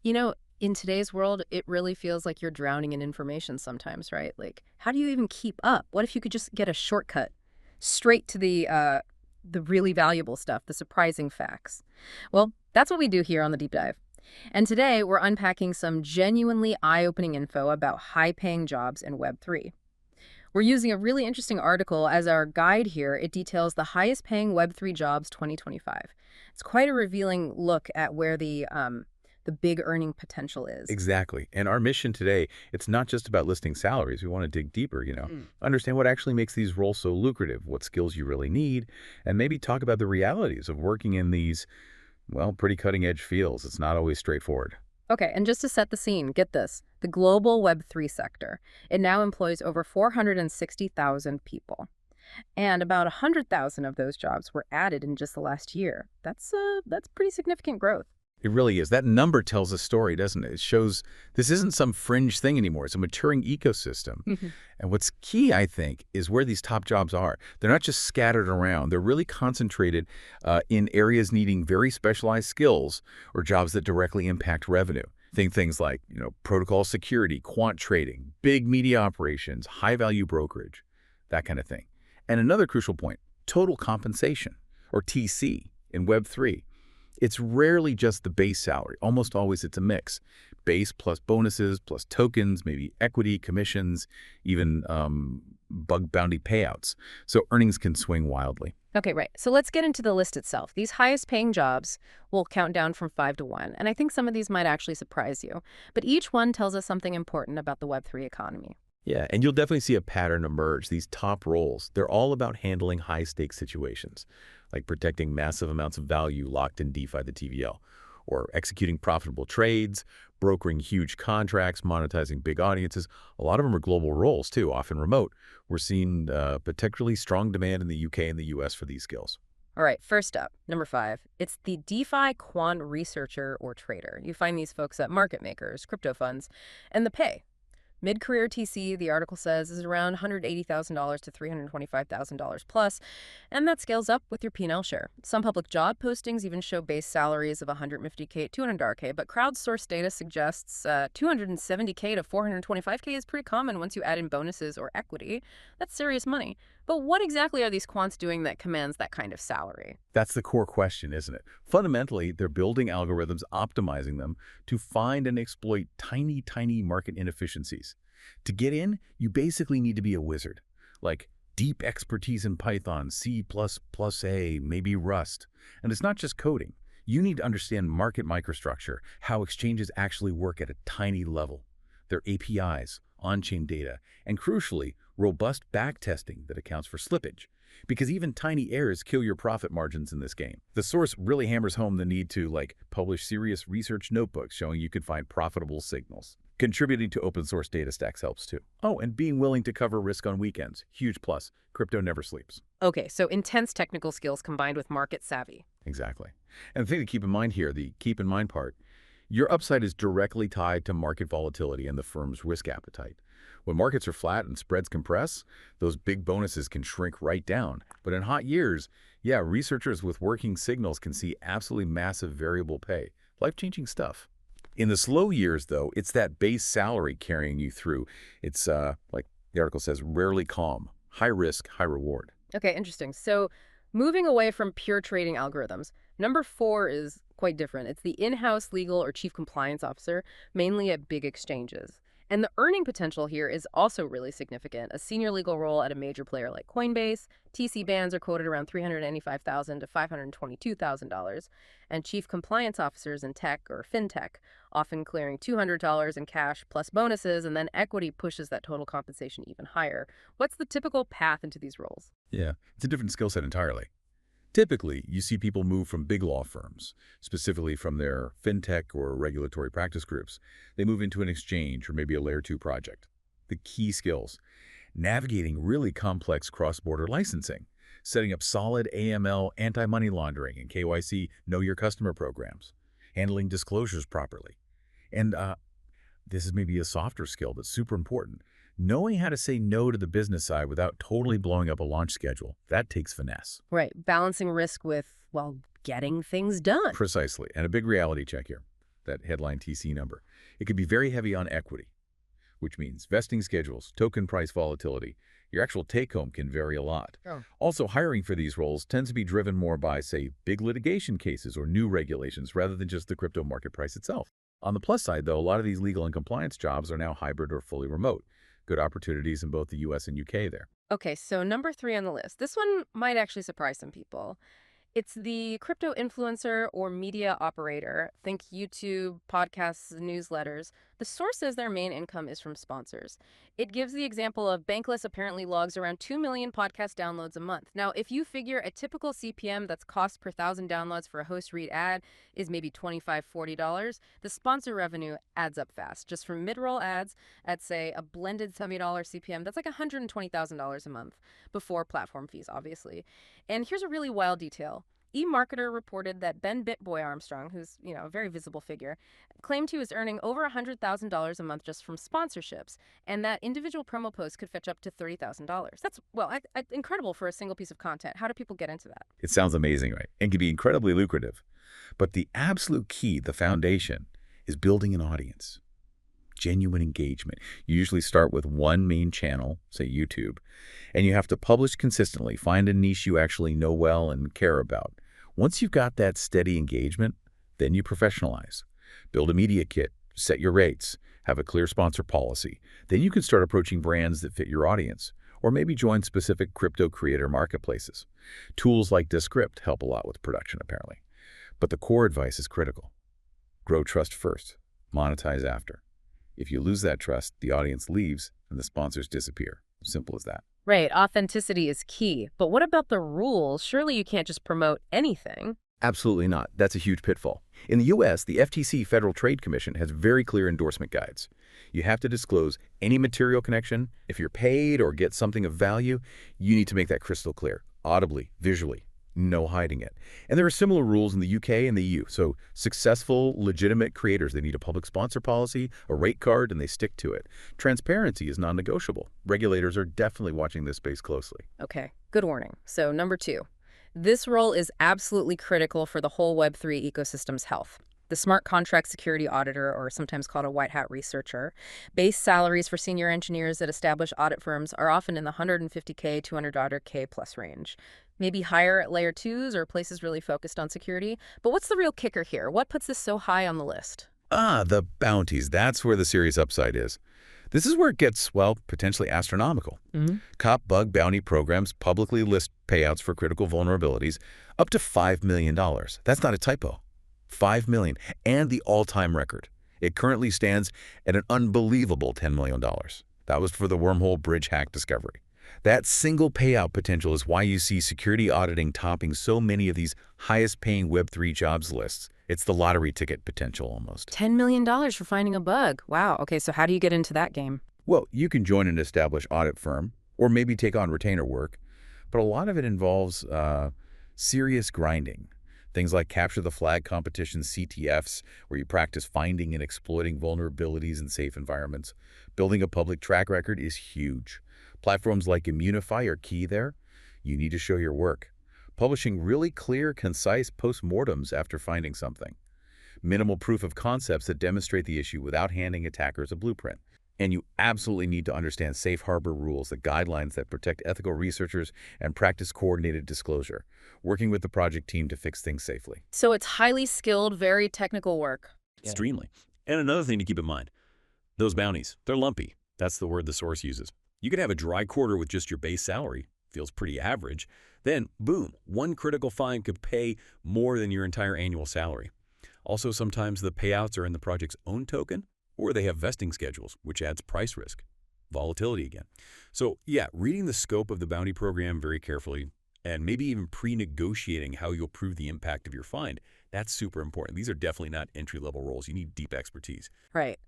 You know, in today's world, it really feels like you're drowning in information sometimes, right? Like, how do you even keep up? What if you could just get a shortcut straight to the really valuable stuff, the surprising facts? Well, that's what we do here on the Deep Dive. And today, we're unpacking some genuinely eye-opening info about high-paying jobs in Web3. We're using a really interesting article as our guide here. It details the highest-paying Web3 jobs 2025. It's quite a revealing look at where the big earning potential is. Exactly. And our mission today, it's not just about listing salaries. We want to dig deeper, understand what actually makes these roles so lucrative, what skills you really need, and maybe talk about the realities of working in these, well, pretty cutting-edge fields. It's not always straightforward. Okay, and just to set the scene, get this. The global Web3 sector, it now employs over 460,000 people. And about 100,000 of those jobs were added in just the last year. That's pretty significant growth. It really is. That number tells a story, doesn't it? It shows this isn't some fringe thing anymore. It's a maturing ecosystem. Mhm. And what's key, I think, is where these top jobs are. They're not just scattered around. They're really concentrated in areas needing very specialized skills or jobs that directly impact revenue. Think things like, protocol security, quant trading, big media operations, high-value brokerage, that kind of thing. And another crucial point, total compensation, or TC, in Web3. It's rarely just the base salary. Almost always it's a mix. Base plus bonuses, plus tokens, maybe equity, commissions, even bug bounty payouts. So earnings can swing wildly. Okay, right. So let's get into the list itself. These highest paying jobs will count down from 5 to 1, and I think some of these might actually surprise you. But each one tells us something important about the Web3 economy. Yeah, and you'll definitely see a pattern emerge. These top roles, they're all about handling high-stakes situations, like protecting massive amounts of value locked in DeFi, the TVL, or executing profitable trades, brokering huge contracts, monetizing big audiences. A lot of them are global roles, too, often remote. We're seeing particularly strong demand in the UK and the US for these skills. All right, first up, number 5, it's the DeFi Quant Researcher or Trader. You find these folks at market makers, crypto funds, and the pay. Mid-career TC, the article says, is around $180,000 to $325,000 plus, and that scales up with your P&L share. Some public job postings even show base salaries of $150K to $200K, but crowdsourced data suggests $270K to $425K is pretty common once you add in bonuses or equity. That's serious money. But what exactly are these quants doing that commands that kind of salary? That's the core question, isn't it? Fundamentally, they're building algorithms, optimizing them to find and exploit tiny, tiny market inefficiencies. To get in, you basically need to be a wizard, like deep expertise in Python, C++A, maybe Rust. And it's not just coding. You need to understand market microstructure, how exchanges actually work at a tiny level, their APIs, on-chain data, and crucially, robust backtesting that accounts for slippage. Because even tiny errors kill your profit margins in this game. The source really hammers home the need to, publish serious research notebooks showing you can find profitable signals. Contributing to open source data stacks helps too. Oh, and being willing to cover risk on weekends. Huge plus. Crypto never sleeps. Okay, so intense technical skills combined with market savvy. Exactly. And the thing to keep in mind here, the keep in mind part, your upside is directly tied to market volatility and the firm's risk appetite. When markets are flat and spreads compress, those big bonuses can shrink right down. But in hot years, yeah, researchers with working signals can see absolutely massive variable pay. Life-changing stuff. In the slow years, though, it's that base salary carrying you through. It's, like the article says, rarely calm. High risk, high reward. Okay, interesting. So moving away from pure trading algorithms, number 4 is quite different. It's the in-house legal or chief compliance officer, mainly at big exchanges. And the earning potential here is also really significant. A senior legal role at a major player like Coinbase, TC bands are quoted around $395,000 to $522,000, and chief compliance officers in tech or fintech, often clearing $200 in cash plus bonuses, and then equity pushes that total compensation even higher. What's the typical path into these roles? Yeah, it's a different skill set entirely. Typically, you see people move from big law firms, specifically from their fintech or regulatory practice groups. They move into an exchange or maybe a layer 2 project. The key skills: navigating really complex cross-border licensing, setting up solid AML, anti-money laundering, and KYC know your customer programs, handling disclosures properly. And this is maybe a softer skill that's super important. Knowing how to say no to the business side without totally blowing up a launch schedule, that takes finesse. Right, balancing risk with, well, getting things done. Precisely. And a big reality check here. that headline TC number. It could be very heavy on equity, which means vesting schedules, token price volatility. Your actual take-home can vary a lot. Oh. Also, hiring for these roles tends to be driven more by, say, big litigation cases or new regulations rather than just the crypto market price itself. On the plus side, though, a lot of these legal and compliance jobs are now hybrid or fully remote. Good opportunities in both the US and UK there. Okay, so number 3 on the list. This one might actually surprise some people. It's the crypto influencer or media operator. Think YouTube, podcasts, newsletters. The source says their main income is from sponsors. It gives the example of Bankless apparently logs around 2 million podcast downloads a month. Now, if you figure a typical CPM that's cost per 1,000 downloads for a host read ad is maybe $25, $40, the sponsor revenue adds up fast. Just from mid-roll ads at, say, a blended $70 CPM, that's like $120,000 a month before platform fees, obviously. And here's a really wild detail. eMarketer reported that Ben Bitboy Armstrong, who's, a very visible figure, claimed he was earning over $100,000 a month just from sponsorships, and that individual promo posts could fetch up to $30,000. That's, incredible for a single piece of content. How do people get into that? It sounds amazing, right? And can be incredibly lucrative. But the absolute key, the foundation, is building an audience. Genuine engagement. You usually start with one main channel, say YouTube, and you have to publish consistently, find a niche you actually know well and care about. Once you've got that steady engagement, then you professionalize. Build a media kit, set your rates, have a clear sponsor policy. Then you can start approaching brands that fit your audience, or maybe join specific crypto creator marketplaces. Tools like Descript help a lot with production, apparently. But the core advice is critical. Grow trust first, monetize after. If you lose that trust, the audience leaves and the sponsors disappear. Simple as that. Right, authenticity is key. But what about the rules? Surely you can't just promote anything. Absolutely not. That's a huge pitfall. In the U.S., the FTC, Federal Trade Commission, has very clear endorsement guides. You have to disclose any material connection. If you're paid or get something of value, you need to make that crystal clear, audibly, visually. No hiding it. And there are similar rules in the UK and the EU. So successful, legitimate creators, they need a public sponsor policy, a rate card, and they stick to it. Transparency is non-negotiable. Regulators are definitely watching this space closely. Okay, good warning. So number 2, this role is absolutely critical for the whole Web3 ecosystem's health. The smart contract security auditor, or sometimes called a white hat researcher. Base salaries for senior engineers at established audit firms are often in the $150K, $200K plus range. Maybe higher at layer 2s or places really focused on security. But what's the real kicker here? What puts this so high on the list? The bounties. That's where the serious upside is. This is where it gets, well, potentially astronomical. Cop bug bounty programs publicly list payouts for critical vulnerabilities up to $5 million. That's not a typo. $5 million, and the all-time record. It currently stands at an unbelievable $10 million. That was for the wormhole bridge hack discovery. That single payout potential is why you see security auditing topping so many of these highest-paying Web3 jobs lists. It's the lottery ticket potential almost. $10 million for finding a bug. Wow. Okay, so how do you get into that game? Well, you can join an established audit firm or maybe take on retainer work, but a lot of it involves serious grinding. Things like capture the flag competition CTFs, where you practice finding and exploiting vulnerabilities in safe environments. Building a public track record is huge. Platforms like Immunify are key there. You need to show your work. Publishing really clear, concise postmortems after finding something. Minimal proof of concepts that demonstrate the issue without handing attackers a blueprint. And you absolutely need to understand safe harbor rules, the guidelines that protect ethical researchers, and practice coordinated disclosure, working with the project team to fix things safely. So it's highly skilled, very technical work. Extremely. And another thing to keep in mind, those bounties, they're lumpy. That's the word the source uses. You could have a dry quarter with just your base salary, feels pretty average. Then, boom, one critical find could pay more than your entire annual salary. Also, sometimes the payouts are in the project's own token, or they have vesting schedules, which adds price risk, volatility again. So yeah, reading the scope of the bounty program very carefully, and maybe even pre-negotiating how you'll prove the impact of your find, that's super important. These are definitely not entry-level roles. You need deep expertise. Right.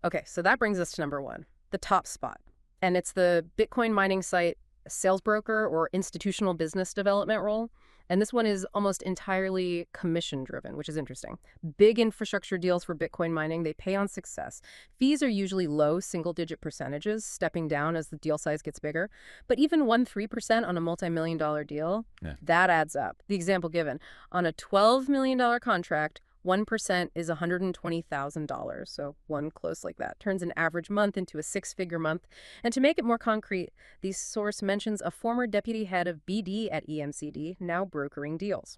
Okay, so that brings us to number 1, the top spot. And it's the Bitcoin mining site sales broker or institutional business development role. And this one is almost entirely commission-driven, which is interesting. Big infrastructure deals for Bitcoin mining, they pay on success. Fees are usually low single-digit percentages, stepping down as the deal size gets bigger. But even 1-3% on a multi-million-dollar deal, that adds up. The example given, on a $12 million contract, 1% is $120,000, so one close like that turns an average month into a six-figure month. And to make it more concrete, the source mentions a former deputy head of BD at EMCD, now brokering deals,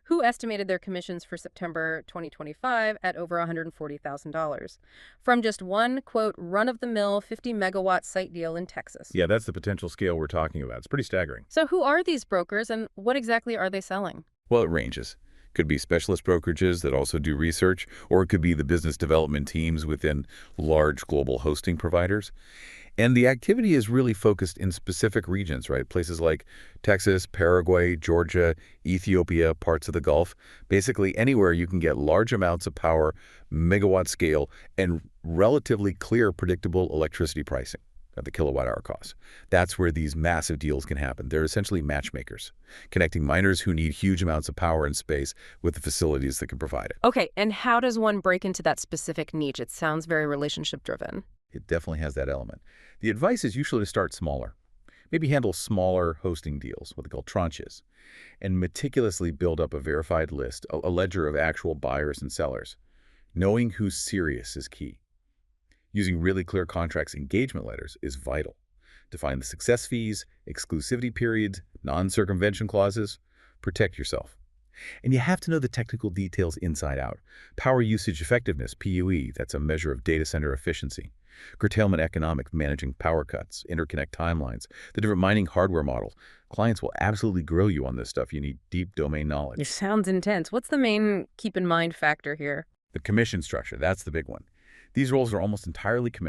who estimated their commissions for September 2025 at over $140,000 from just one, quote, run-of-the-mill 50-megawatt site deal in Texas. Yeah, that's the potential scale we're talking about. It's pretty staggering. So who are these brokers and what exactly are they selling? Well, it ranges. Could be specialist brokerages that also do research, or it could be the business development teams within large global hosting providers. And the activity is really focused in specific regions, right? Places like Texas, Paraguay, Georgia, Ethiopia, parts of the Gulf. Basically anywhere you can get large amounts of power, megawatt scale, and relatively clear, predictable electricity pricing at the kilowatt-hour cost. That's where these massive deals can happen. They're essentially matchmakers, connecting miners who need huge amounts of power and space with the facilities that can provide it. Okay, and how does one break into that specific niche? It sounds very relationship-driven. It definitely has that element. The advice is usually to start smaller. Maybe handle smaller hosting deals, what they call tranches, and meticulously build up a verified list, a ledger of actual buyers and sellers. Knowing who's serious is key. Using really clear contracts engagement letters is vital. Define the success fees, exclusivity periods, non-circumvention clauses. Protect yourself. And you have to know the technical details inside out. Power usage effectiveness, PUE, that's a measure of data center efficiency. Curtailment economics, managing power cuts, interconnect timelines, the different mining hardware models. Clients will absolutely grill you on this stuff. You need deep domain knowledge. It sounds intense. What's the main keep in mind factor here? The commission structure, that's the big one. These roles are almost entirely commission